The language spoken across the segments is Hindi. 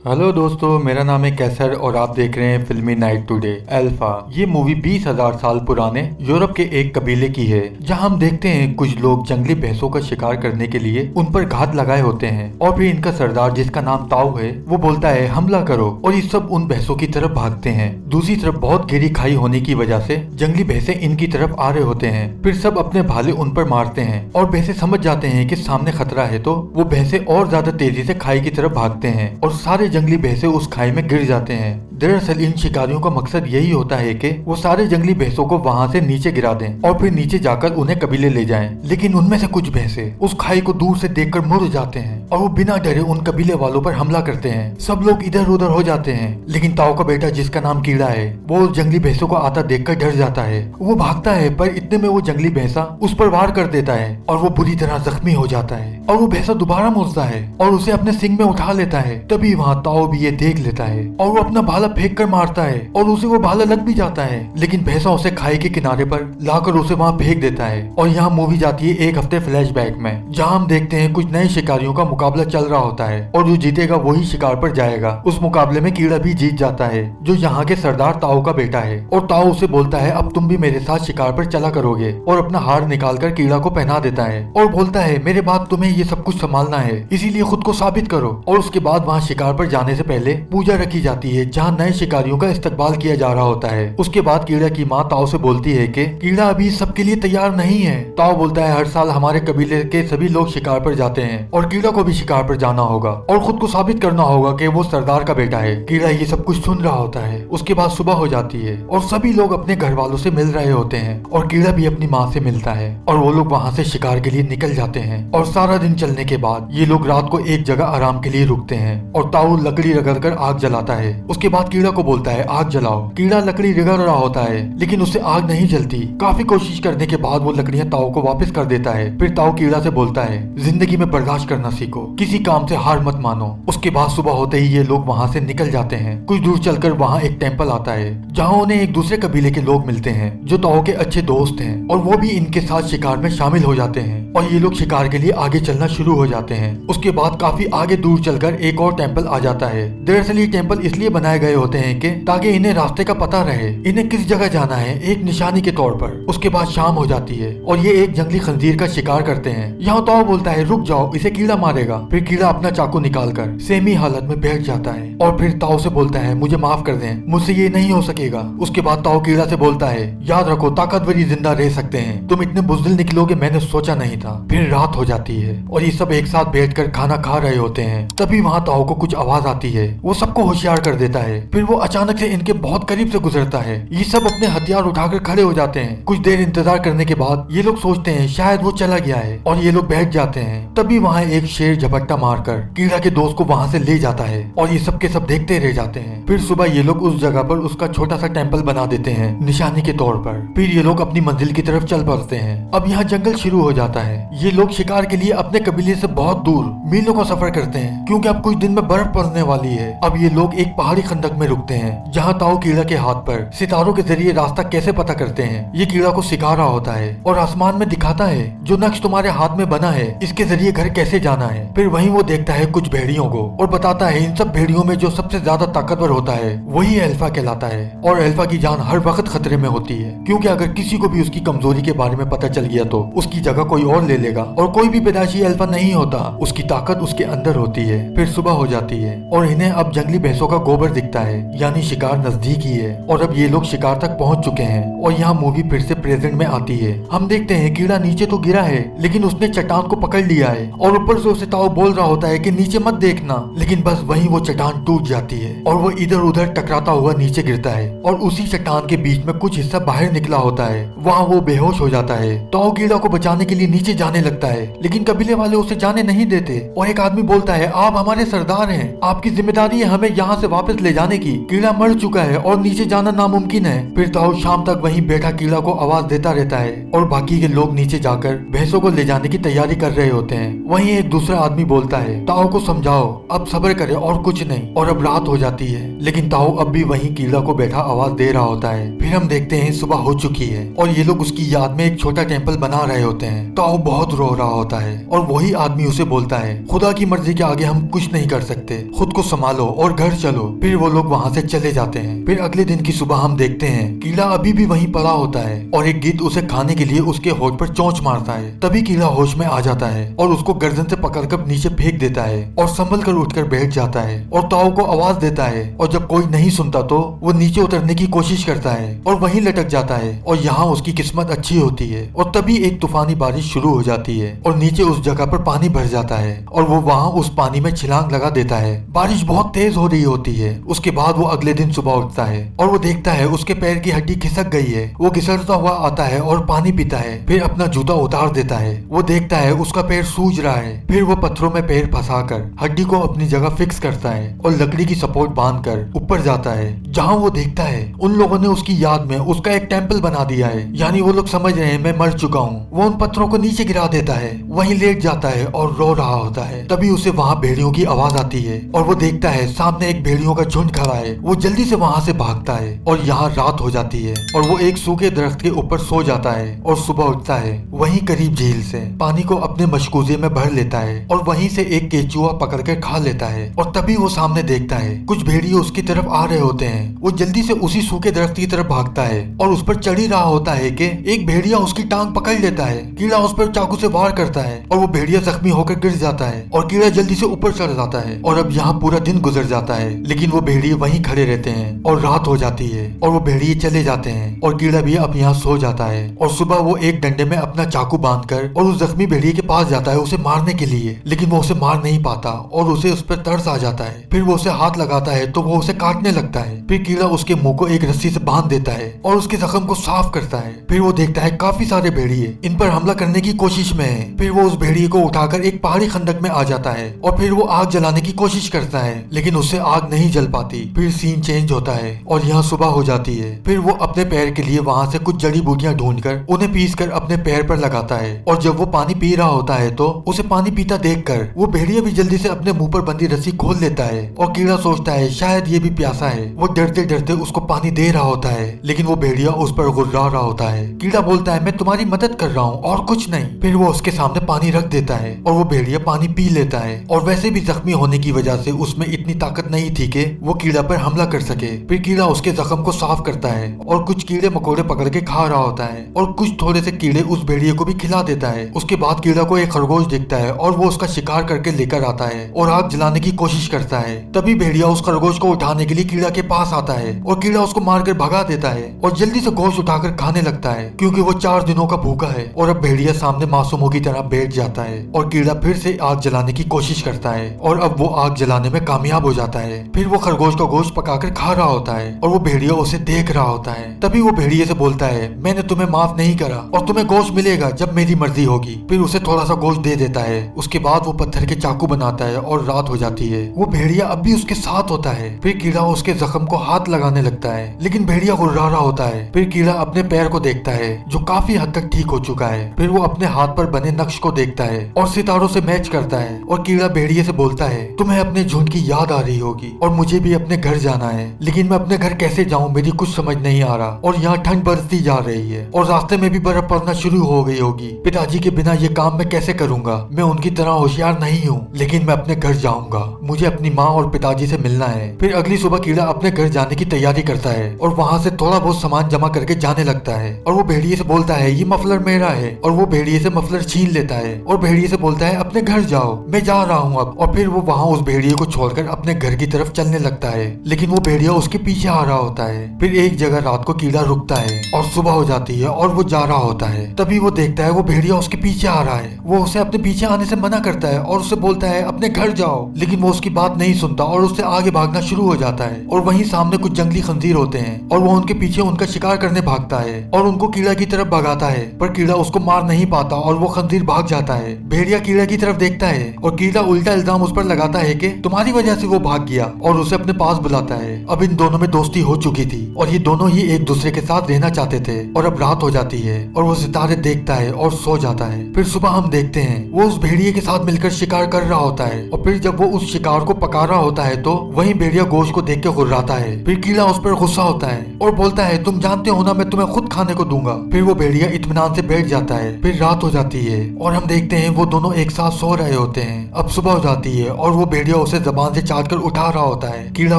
हेलो दोस्तों, मेरा नाम है कैसर और आप देख रहे हैं फिल्मी नाइट टुडे। अल्फा ये मूवी 20,000 साल पुराने यूरोप के एक कबीले की है, जहां हम देखते हैं कुछ लोग जंगली भैंसों का शिकार करने के लिए उन पर घात लगाए होते हैं और फिर इनका सरदार जिसका नाम ताऊ है वो बोलता है हमला करो और ये सब उन भैंसों की तरफ भागते हैं। दूसरी तरफ बहुत गहरी खाई होने की वजह से जंगली भैंसे इनकी तरफ आ रहे होते हैं। फिर सब अपने भाले उन पर मारते हैं और भैंसे समझ जाते हैं कि सामने खतरा है, तो वो भैंसे और ज्यादा तेजी से खाई की तरफ भागते हैं और सारे जंगली भैंसे उस खाई में गिर जाते हैं। दरअसल इन शिकारियों का मकसद यही होता है कि वो सारे जंगली भैंसों को वहां से नीचे गिरा दें और फिर नीचे जाकर उन्हें कबीले ले जाएं। लेकिन उनमें से कुछ भैंसे उस खाई को दूर से देखकर मुड़ जाते हैं और वो बिना डरे उन कबीले वालों पर हमला करते हैं। सब लोग इधर उधर हो जाते हैं, लेकिन ताऊ का बेटा जिसका नाम कीड़ा है वो जंगली भैंसों को आता देखकर डर जाता है। वो भागता है पर इतने में वो जंगली भैंसा उस पर वार कर देता है और वो बुरी तरह जख्मी हो जाता है और वो भैंसा दोबारा मुड़ता है और उसे अपने सिंग में उठा लेता है। तभी वहाँ ताऊ भी ये देख लेता है और वो अपना भाला फेंक कर मारता है और उसे वो भाला लग भी जाता है, लेकिन भैंसा उसे खाई के किनारे पर लाकर उसे वहाँ फेंक देता है। और यहाँ मूवी जाती है एक हफ्ते फ्लैशबैक में, जहाँ हम देखते हैं कुछ नए शिकारियों का मुकाबला चल रहा होता है और जो जीतेगा वही शिकार पर जाएगा। उस मुकाबले में कीड़ा भी जीत जाता है जो यहाँ के सरदार ताऊ का बेटा है और ताऊ उसे बोलता है अब तुम भी मेरे साथ शिकार पर चला करोगे और अपना हार निकाल कर कीड़ा को पहना देता है और बोलता है मेरे बाद तुम्हें ये सब कुछ संभालना है, इसीलिए खुद को साबित करो। और उसके बाद वहाँ शिकार पर जाने से पहले पूजा रखी जाती है जहाँ नए शिकारियों का इस्तकबाल किया जा रहा होता है। उसके बाद कीड़ा की माँ ताऊ से बोलती है कि कीड़ा अभी सबके लिए तैयार नहीं है। ताऊ बोलता है हर साल हमारे कबीले के सभी लोग शिकार पर जाते हैं और कीड़ा को भी शिकार पर जाना होगा और खुद को साबित करना होगा कि वो सरदार का बेटा है। कीड़ा ये सब कुछ सुन रहा होता है। उसके बाद सुबह हो जाती है और सभी लोग अपने घर वालों से मिल रहे होते हैं और कीड़ा भी अपनी माँ से मिलता है और वो लोग वहाँ से शिकार के लिए निकल जाते हैं। और सारा दिन चलने के बाद ये लोग रात को एक जगह आराम के लिए रुकते हैं और ताऊ लकड़ी रगड़कर आग जलाता है। उसके बाद कीड़ा को बोलता है आग जलाओ। कीड़ा लकड़ी रगड़ रहा होता है लेकिन उससे आग नहीं जलती। काफी कोशिश करने के बाद वो लकड़ियां ताऊ को वापस कर देता है। फिर ताऊ कीड़ा से बोलता है जिंदगी में बर्दाश्त करना सीखो, किसी काम से हार मत मानो। उसके बाद सुबह होते ही ये लोग वहाँ से निकल जाते हैं। कुछ दूर चलकर वहाँ एक टेम्पल आता है जहाँ उन्हें एक दूसरे कबीले के लोग मिलते हैं जो ताऊ के अच्छे दोस्त हैं और वो भी इनके साथ शिकार में शामिल हो जाते हैं और ये लोग शिकार के लिए आगे चलना शुरू हो जाते हैं। उसके बाद काफी आगे दूर चलकर एक और टेम्पल आ जाता है। दरअसल ये टेम्पल इसलिए बनाए गए होते हैं कि ताकि इन्हें रास्ते का पता रहे, इन्हें किस जगह जाना है, एक निशानी के तौर पर। उसके बाद शाम हो जाती है और ये एक जंगली खंजीर का शिकार करते हैं। यहाँ ताऊ बोलता है रुक जाओ, इसे कीड़ा मारेगा। फिर कीड़ा अपना चाकू निकालकर सेमी हालत में बैठ जाता है और फिर ताऊ से बोलता है मुझे माफ कर दें, मुझसे ये नहीं हो सकेगा। उसके बाद ताऊ कीड़ा से बोलता है याद रखो ताकतवर ही जिंदा रह सकते हैं, तुम इतने बुज़दिल निकलोगे मैंने सोचा नहीं था। फिर रात हो जाती है और ये सब एक साथ बैठकर खाना खा रहे होते हैं। तभी वहाँ ताऊ को कुछ आवाज आती है, वो सबको होशियार कर देता है। फिर वो अचानक से इनके बहुत करीब से गुजरता है। ये सब अपने हथियार उठाकर खड़े हो जाते हैं। कुछ देर इंतजार करने के बाद ये लोग सोचते हैं शायद वो चला गया है और ये लोग बैठ जाते हैं। तभी वहाँ एक शेर झपट्टा मारकर कीड़ा के दोस्त को वहाँ से ले जाता है और ये सब के सब देखते रह जाते हैं। फिर सुबह ये लोग उस जगह पर उसका छोटा सा टेम्पल बना देते हैं निशानी के तौर पर। फिर ये लोग अपनी मंजिल की तरफ चल पड़ते हैं। अब यहाँ जंगल शुरू हो जाता है। ये लोग शिकार के लिए अपने कबीले से बहुत दूर मीलों का सफर करते हैं क्योंकि अब कुछ दिन में बर्फ पड़ने वाली है। अब ये लोग एक पहाड़ी खंडक में रुकते हैं जहाँ ताऊ कीड़ा के हाथ पर सितारों के जरिए रास्ता कैसे पता करते हैं ये कीड़ा को सिखा रहा होता है और आसमान में दिखाता है जो नक्श तुम्हारे हाथ में बना है इसके जरिए घर कैसे जाना है। फिर वहीं वो देखता है कुछ भेड़ियों को और बताता है इन सब भेड़ियों में जो सबसे ज्यादा ताकतवर होता है वही अल्फा कहलाता है और अल्फा की जान हर वक्त खतरे में होती है क्योंकि अगर किसी को भी उसकी कमजोरी के बारे में पता चल गया तो उसकी जगह कोई और ले लेगा और कोई भी पैदाइशी अल्फा नहीं होता, उसकी ताकत उसके अंदर होती है। फिर सुबह हो जाती है और इन्हें अब जंगली भैंसों का गोबर दिखता है यानी शिकार नजदीक ही है और अब ये लोग शिकार तक पहुंच चुके हैं। और यहाँ मूवी फिर से प्रेजेंट में आती है। हम देखते हैं कीड़ा नीचे तो गिरा है लेकिन उसने चट्टान को पकड़ लिया है और ऊपर से उसे ताऊ बोल रहा होता है कि नीचे मत देखना, लेकिन बस वहीं वो चट्टान टूट जाती है और वो इधर उधर टकराता हुआ नीचे गिरता है और उसी चट्टान के बीच में कुछ हिस्सा बाहर निकला होता है। वहाँ वो बेहोश हो जाता है। ताऊ कीड़ा को बचाने के लिए नीचे जाने लगता है लेकिन कबीले वाले उसे जाने नहीं देते और एक आदमी बोलता है आप हमारे सरदार हैं, आपकी जिम्मेदारी है हमें यहाँ से वापस ले जाने बचाने की। कीड़ा मर चुका है और नीचे जाना नामुमकिन है। फिर ताऊ शाम तक वहीं बैठा कीड़ा को आवाज देता रहता है और बाकी के लोग नीचे जाकर भैंसों को ले जाने की तैयारी कर रहे होते हैं। वहीं एक दूसरा आदमी बोलता है, ताऊ को समझाओ, अब सब्र करे और कुछ नहीं। और अब रात हो जाती है, लेकिन ताऊ अब भी वहीं कीड़ा को बैठा आवाज दे रहा होता है। फिर हम देखते हैं सुबह हो चुकी है और ये लोग उसकी याद में एक छोटा टेम्पल बना रहे होते हैं। ताऊ बहुत रो रहा होता है और वही आदमी उसे बोलता है, खुदा की मर्जी के आगे हम कुछ नहीं कर सकते, खुद को संभालो और घर चलो। फिर वो लोग वहाँ से चले जाते हैं। फिर अगले दिन की सुबह हम देखते हैं कीड़ा अभी भी वहीं पड़ा होता है और एक गिद्ध उसे खाने के लिए उसके होठ पर चोंच मारता है। तभी कीड़ा होश में आ जाता है और उसको गर्दन से पकड़कर नीचे फेंक देता है और संभल कर उठकर बैठ जाता है और ताऊ को आवाज देता है। और जब कोई नहीं सुनता तो वो नीचे उतरने की कोशिश करता है और वहीं लटक जाता है। और यहाँ उसकी किस्मत अच्छी होती है और तभी एक तूफानी बारिश शुरू हो जाती है और नीचे उस जगह पर पानी भर जाता है और वो वहाँ उस पानी में छलांग लगा देता है। बारिश बहुत तेज हो रही होती है। उसके बाद वो अगले दिन सुबह उठता है और वो देखता है उसके पैर की हड्डी खिसक गई है। वो घिसटता हुआ आता है और पानी पीता है। फिर अपना जूता उतार देता है। वो देखता है उसका पैर सूज रहा है। फिर वो पत्थरों में पैर फंसाकर हड्डी को अपनी जगह फिक्स करता है और लकड़ी की सपोर्ट बांधकर ऊपर जाता है, जहाँ वो देखता है उन लोगों ने उसकी याद में उसका एक टेम्पल बना दिया है। यानी वो लोग समझ रहे हैं मैं मर चुका हूँ। वो उन पत्थरों को नीचे गिरा देता है, वहीं लेट जाता है और रो रहा होता है। तभी उसे वहाँ भेड़ियों की आवाज आती है और वो देखता है सामने एक भेड़ियों का झुंड खड़ा है। वो जल्दी से वहाँ से भागता है और यहाँ रात हो जाती है और वो एक सूखे दरख्त के ऊपर सो जाता है और सुबह उठता है वहीं करीब झील से पानी को अपने मशकूजे में भर लेता है और वहीं से एक केचुआ पकड़ कर खा लेता है। और तभी वो सामने देखता है कुछ भेड़िए उसकी तरफ आ रहे होते हैं। वो जल्दी से उसी सूखे दरख्त की तरफ भागता है और उस पर चढ़ ही रहा होता है कि एक भेड़िया उसकी टांग पकड़ लेता है। कीड़ा उस पर चाकू से वार करता है और वो भेड़िया जख्मी होकर गिर जाता है और कीड़ा जल्दी से ऊपर चढ़ जाता है। और अब यहाँ पूरा दिन गुजर जाता है, लेकिन वो भेड़िए वहीं खड़े रहते हैं और रात हो जाती है और वो भेड़िए चले जाते हैं और कीड़ा भी अब यहाँ सो जाता है। और सुबह वो एक डंडे में अपना चाकू बांधकर और उस जख्मी भेड़िए के पास जाता है उसे मारने के लिए, लेकिन वो उसे मार नहीं पाता और उसे उस पर तरस आ जाता है। फिर वो उसे हाथ लगाता है तो वो उसे काटने लगता है। फिर कीड़ा उसके मुंह को एक रस्सी से बांध देता है और उसके जख्म को साफ करता है। फिर वो देखता है काफी सारे भेड़िए इन पर हमला करने की कोशिश में है। फिर वो उस भेड़िए को उठाकर एक पहाड़ी खंडक में आ जाता है और फिर वो आग जलाने की कोशिश करता है, लेकिन उससे आग नहीं जल पाती। फिर सीन चेंज होता है और यहाँ सुबह हो जाती है। फिर वो अपने पैर के लिए वहाँ से कुछ जड़ी बूटियां ढूंढकर उन्हें पीसकर अपने पैर पर लगाता है और जब वो पानी पी रहा होता है तो उसे पानी पीता देखकर वो भेड़िया भी जल्दी से अपने मुंह पर बंधी रस्सी खोल लेता है और कीड़ा सोचता है शायद ये भी प्यासा है। वो डरते डरते उसको पानी दे रहा होता है, लेकिन वो भेड़िया उस पर गुर्रा रहा होता है। कीड़ा बोलता है मैं तुम्हारी मदद कर रहा हूँ और कुछ नहीं। फिर वो उसके सामने पानी रख देता है और वो भेड़िया पानी पी लेता है और वैसे भी जख्मी होने की वजह से उसमें इतनी ताकत नहीं थी कि वो कीड़ा पर हमला कर सके। फिर कीड़ा उसके जख्म को साफ करता है और कुछ कीड़े मकोड़े पकड़ के खा रहा होता है और कुछ थोड़े से कीड़े उस भेड़िए को भी खिला देता है। उसके बाद कीड़ा को एक खरगोश दिखता है और वो उसका शिकार करके लेकर आता है और आग जलाने की कोशिश करता है। तभी भेड़िया उस खरगोश को उठाने के लिए कीड़ा के पास आता है और कीड़ा उसको मारकर भगा देता है और जल्दी से गोश्त उठाकर खाने लगता है क्योंकि वो 4 दिनों का भूखा है। और अब भेड़िया सामने मासूमों की तरह बैठ जाता है और कीड़ा फिर से आग जलाने की कोशिश करता है और अब वो आग जलाने में कामयाब हो जाता है। फिर वो खरगोश का गोश्त पकाकर खा रहा होता है और वो भेड़िया उसे देख रहा होता है। तभी वो भेड़िए से बोलता है मैंने तुम्हें माफ नहीं करा और तुम्हें गोश्त मिलेगा जब मेरी मर्जी होगी। फिर उसे थोड़ा सा गोश्त दे देता है। उसके बाद वो पत्थर के चाकू बनाता है और रात हो जाती है। वो भेड़िया अब भी उसके साथ होता है। फिर कीड़ा उसके जख्म को हाथ लगाने लगता है, लेकिन भेड़िया गुर्रा रहा होता है। फिर कीड़ा अपने पैर को देखता है जो काफी हद तक ठीक हो चुका है। फिर वो अपने हाथ पर बने नक्श को देखता है और सितारों से मैच करता है और कीड़ा भेड़िए से बोलता है तुम्हें अपने झुंड की याद आ रही होगी और मुझे भी अपने घर जाना है, लेकिन मैं अपने घर कैसे जाऊं मेरी कुछ समझ नहीं आ रहा और यहाँ ठंड बरसती जा रही है और रास्ते में भी बर्फ पड़ना शुरू हो गई होगी। पिताजी के बिना ये काम मैं कैसे करूंगा? मैं उनकी तरह होशियार नहीं हूँ, लेकिन मैं अपने घर जाऊंगा। मुझे अपनी माँ और पिताजी से मिलना है। फिर अगली सुबह कीड़ा अपने घर जाने की तैयारी करता है और वहाँ से थोड़ा बहुत सामान जमा करके जाने लगता है और वो भेड़िए से बोलता है ये मफलर मेरा है और वो भेड़िए से मफलर छीन लेता है और भेड़िए से बोलता है अपने घर जाओ, मैं जा रहा हूँ अब। और फिर वो वहाँ उस भेड़िए को छोड़कर अपने घर की तरफ चलने लगता है, लेकिन वो भेड़िया उसके पीछे आ रहा होता है। फिर एक जगह रात को कीड़ा रुकता है और सुबह हो जाती है और वो जा रहा होता है। तभी वो देखता है वो भेड़िया उसके पीछे आ रहा है। वो उसे अपने पीछे आने से मना करता है और उसे बोलता है अपने घर जाओ, लेकिन वो उसकी बात नहीं सुनता और उससे आगे भागना शुरू हो जाता है। और वहीं सामने कुछ जंगली खंजीर होते हैं और वो उनके पीछे उनका शिकार करने भागता है और उनको कीड़ा की तरफ भगाता है, पर कीड़ा उसको मार नहीं पाता और वो खंजीर भाग जाता है। भेड़िया कीड़ा की तरफ देखता है और कीड़ा उल्टा इल्जाम उस पर लगाता है कि तुम्हारी वजह से वो भाग गया और उसे अपने पास बुलाता है। अब इन दोनों में दोस्ती हो चुकी थी और ये दोनों ही एक दूसरे के साथ रहना चाहते थे। और अब रात हो जाती है और वो सितारे देखता है और सो जाता है। फिर सुबह हम देखते हैं वो उस भेड़िए के साथ मिलकर शिकार कर रहा होता है। और फिर जब वो उस शिकार को पका रहा होता है तो वही भेड़िया गोश्त को देख के गुर्राता है। फिर कीड़ा उस पर गुस्सा होता है और बोलता है तुम जानते हो ना मैं तुम्हें खुद खाने को दूंगा। फिर वो भेड़िया इत्मीनान से बैठ जाता है। फिर रात हो जाती है और हम देखते हैं वो दोनों एक साथ सो रहे होते हैं। अब सुबह हो जाती है और वो भेड़िया उसे जबान से चाट कर उठा रहा होता है कीड़ा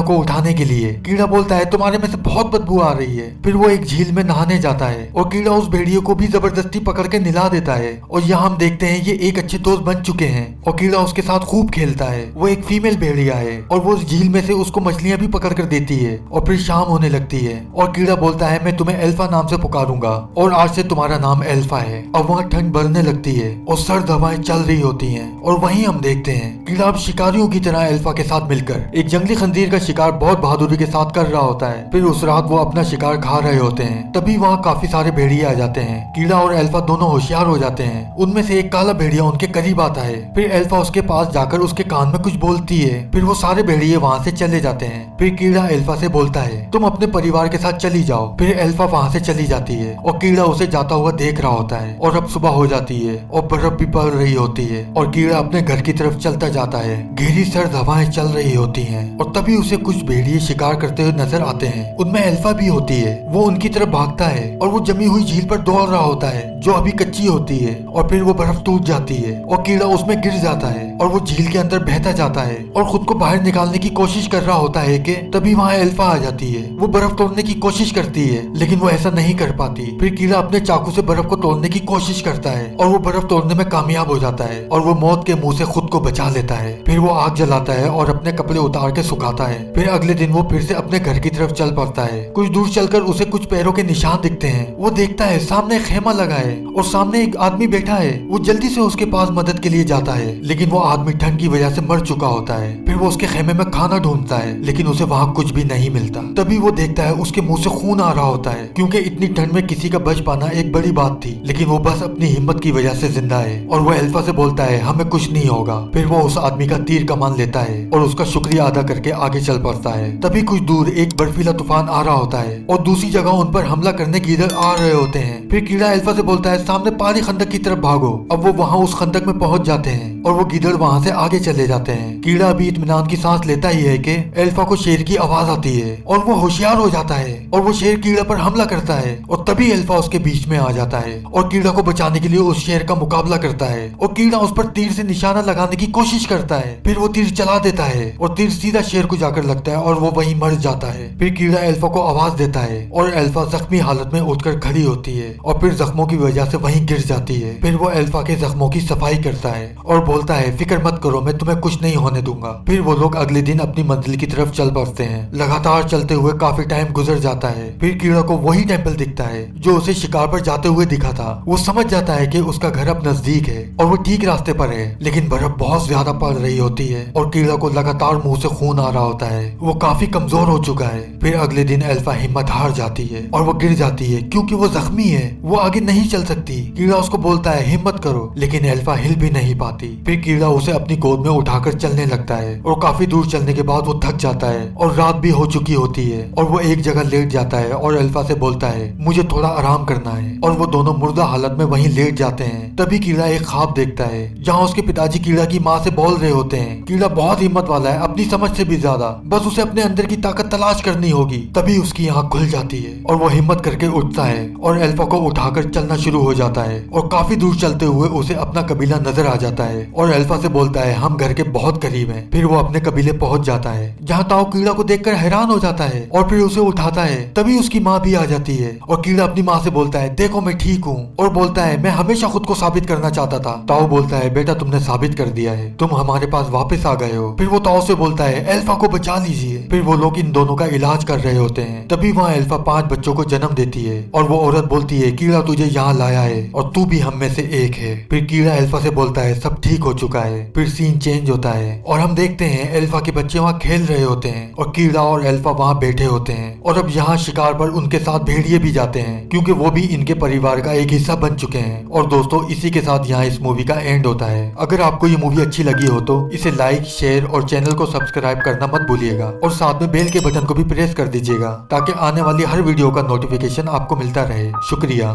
को उठाने के लिए। कीड़ा बोलता है तुम्हारे में से बहुत बदबू आ रही है। फिर वो एक झील में नहाने जाता है और कीड़ा उस भेड़िए को भी जबरदस्ती पकड़ के निला देता है। और यहाँ हम देखते हैं ये एक अच्छे दोस्त बन चुके हैं और कीड़ा उसके साथ खूब खेलता है। वो एक फीमेल भेड़िया है और वो उस झील में से उसको मछलियां भी पकड़ कर देती है। और फिर शाम होने लगती है और कीड़ा बोलता है मैं तुम्हें एल्फा नाम से पुकारूंगा और आज से तुम्हारा नाम एल्फा है। अब वहाँ ठंड बढ़ने लगती है और सर्द हवाएं चल रही होती हैं। और वहीं हम देखते हैं कीड़ा अब शिकारियों की तरह एल्फा के साथ मिलकर एक जंगली खंजीर का शिकार बहुत बहादुरी के साथ कर रहा होता है। फिर उस रात वो अपना शिकार खा रहे होते हैं। तभी वहाँ काफी सारे भेड़िए आ जाते हैं। कीड़ा और एल्फा दोनों होशियार हो जाते हैं। उनमें से एक काला भेड़िया उनके करीब आता है। फिर एल्फा उसके पास जाकर उसके कान में कुछ बोलती है। फिर वो सारे भेड़िए वहाँ से चले जाते हैं। फिर कीड़ा एल्फा से बोलता है तुम अपने परिवार के साथ चली जाओ। फिर एल्फा वहाँ से चली जाती है और कीड़ा उसे जाता हुआ देख रहा होता है। और अब सुबह हो जाती है और बर्फ भी पड़ रही होती है और कीड़ा अपने घर की तरफ चलता जाता है। गहरी सर्द हवाएं चल रही होती हैं और तभी उसे कुछ भेड़िए शिकार करते हुए नजर आते हैं। उनमें एल्फा भी होती है। वो उनकी तरफ भागता है और वो जमी हुई झील पर दौड़ रहा होता है जो अभी कच्ची होती है। और फिर वो बर्फ टूट जाती है और कीड़ा उसमें गिर जाता है और वो झील के अंदर बहता जाता है और खुद को बाहर निकालने की कोशिश कर रहा होता है कि तभी वहाँ एल्फा आ जाती है। वो बर्फ तोड़ने की कोशिश करती है लेकिन वो ऐसा नहीं कर पाती। फिर कीड़ा अपने चाकू से बर्फ को तोड़ने की कोशिश करता है और वो बर्फ तोड़ने में कामयाब हो जाता है और वो मौत के मुंह से खुद को बचा लेता है। फिर वो आग जलाता है और अपने कपड़े उतार के सुखाता है। फिर अगले दिन वो फिर से अपने घर की तरफ चल पड़ता है। कुछ दूर चलकर उसे कुछ पैरों के निशान दिखते हैं। वो देखता है सामने खेमा लगा है और सामने एक आदमी बैठा है। वो जल्दी से उसके पास मदद के लिए जाता है लेकिन वो आदमी ठंड की वजह से मर चुका होता है। फिर वो उसके खेमे में खाना ढूंढता है लेकिन उसे वहाँ कुछ भी नहीं मिलता। तभी वो देखता है उसके मुंह से खून आ रहा होता है क्योंकि इतनी ठंड में किसी का बच पाना एक बड़ी बात थी। लेकिन वो बस अपनी हिम्मत की वजह से जिंदा है और वो एल्फा से बोलता है हमें कुछ नहीं होगा। फिर वो उस आदमी का तीर कमान लेता है और उसका शुक्रिया अदा करके आगे चल पड़ता है। तभी कुछ दूर एक बर्फीला तूफान आ रहा होता है और दूसरी जगह उन पर हमला करने कीड़े आ रहे होते हैं। फिर कीड़ा एल्फा से बोलता है सामने पहाड़ी खंदक की तरफ भागो। अब वो वहाँ उस खंदक में पहुंच जाते हैं और वो गिदड़ वहाँ से आगे चले जाते हैं। कीड़ा अभी इत्मीनान की सांस लेता ही है कि एल्फा को शेर की आवाज आती है और वो होशियार हो जाता है और वो शेर कीड़ा पर हमला करता है और तभी एल्फा उसके बीच में आ जाता है और कीड़ा को बचाने के लिए उस शेर का मुकाबला करता है और कीड़ा उस पर तीर से निशाना लगाने की कोशिश करता है। फिर वो तीर चला देता है और तीर सीधा शेर को जाकर लगता है और वो वहीं मर जाता है। फिर कीड़ा एल्फा को आवाज देता है और एल्फा जख्मी हालत में उठकर खड़ी होती है और फिर जख्मों की वजह से वहीं गिर जाती है। फिर वो एल्फा के जख्मों की सफाई करता है और बोलता है फिक्र मत करो मैं तुम्हें कुछ नहीं होने दूंगा। फिर वो लोग अगले दिन अपनी मंजिल की तरफ चल पड़ते हैं। लगातार चलते हुए काफी टाइम गुजर जाता है। फिर कीड़ा को वही टेंपल दिखता है जो उसे शिकार पर जाते हुए दिखा था। वो समझ जाता है कि उसका घर अब नजदीक है और वो ठीक रास्ते पर है लेकिन बर्फ बहुत ज्यादा पड़ रही होती है और कीड़ा को लगातार मुंह से खून आ रहा होता है। वो काफी कमजोर हो चुका है। फिर अगले दिन एल्फा हिम्मत हार जाती है और वो गिर जाती है क्योंकि वो जख्मी है। वो आगे नहीं चल सकती। कीड़ा उसको बोलता है हिम्मत करो लेकिन एल्फा हिल भी नहीं पाती। फिर कीड़ा उसे अपनी गोद में उठाकर चलने लगता है और काफी दूर चलने के बाद वो थक जाता है और रात भी हो चुकी होती है और वो एक जगह लेट जाता है और एल्फा से बोलता है मुझे थोड़ा आराम करना है और वो दोनों मुर्दा हालत में वहीं लेट जाते हैं। तभी कीड़ा एक ख्वाब देखता है जहाँ उसके पिताजी कीड़ा की माँ से बोल रहे होते हैं। कीड़ा बहुत हिम्मत वाला है अपनी समझ से भी ज्यादा, बस उसे अपने अंदर की ताकत तलाश करनी होगी। तभी उसकी आँख खुल जाती है और वो हिम्मत करके उठता है और एल्फा को उठाकर चलना शुरू हो जाता है और काफी दूर चलते हुए उसे अपना कबीला नजर आ जाता है और एल्फा से बोलता है हम घर के बहुत करीब हैं। फिर वो अपने कबीले पहुंच जाता है जहाँ ताऊ कीड़ा को देखकर हैरान हो जाता है और फिर उसे उठाता है। तभी उसकी माँ भी आ जाती है और कीड़ा अपनी माँ से बोलता है देखो मैं ठीक हूँ और बोलता है मैं हमेशा खुद को साबित करना चाहता था। ताऊ बोलता है बेटा तुमने साबित कर दिया है, तुम हमारे पास वापस आ गए हो। फिर वो ताऊ से बोलता है एल्फा को बचा लीजिए। फिर वो लोग इन दोनों का इलाज कर रहे होते हैं। तभी वहाँ एल्फा 5 बच्चों को जन्म देती है और वो औरत बोलती है कीड़ा तुझे यहाँ लाया है और तू भी हम में से एक है। फिर कीड़ा एल्फा से बोलता है सब ठीक ठीक हो चुका है। फिर सीन चेंज होता है और हम देखते हैं एल्फा के बच्चे वहाँ खेल रहे होते हैं और कीड़ा और एल्फा वहाँ बैठे होते हैं और अब यहाँ शिकार पर उनके साथ भेड़िए भी जाते हैं क्योंकि वो भी इनके परिवार का एक हिस्सा बन चुके हैं। और दोस्तों इसी के साथ यहाँ इस मूवी का एंड होता है। अगर आपको ये मूवी अच्छी लगी हो तो इसे लाइक, शेयर और चैनल को सब्सक्राइब करना मत भूलिएगा और साथ में बेल के बटन को भी प्रेस कर दीजिएगा ताकि आने वाली हर वीडियो का नोटिफिकेशन आपको मिलता रहे। शुक्रिया।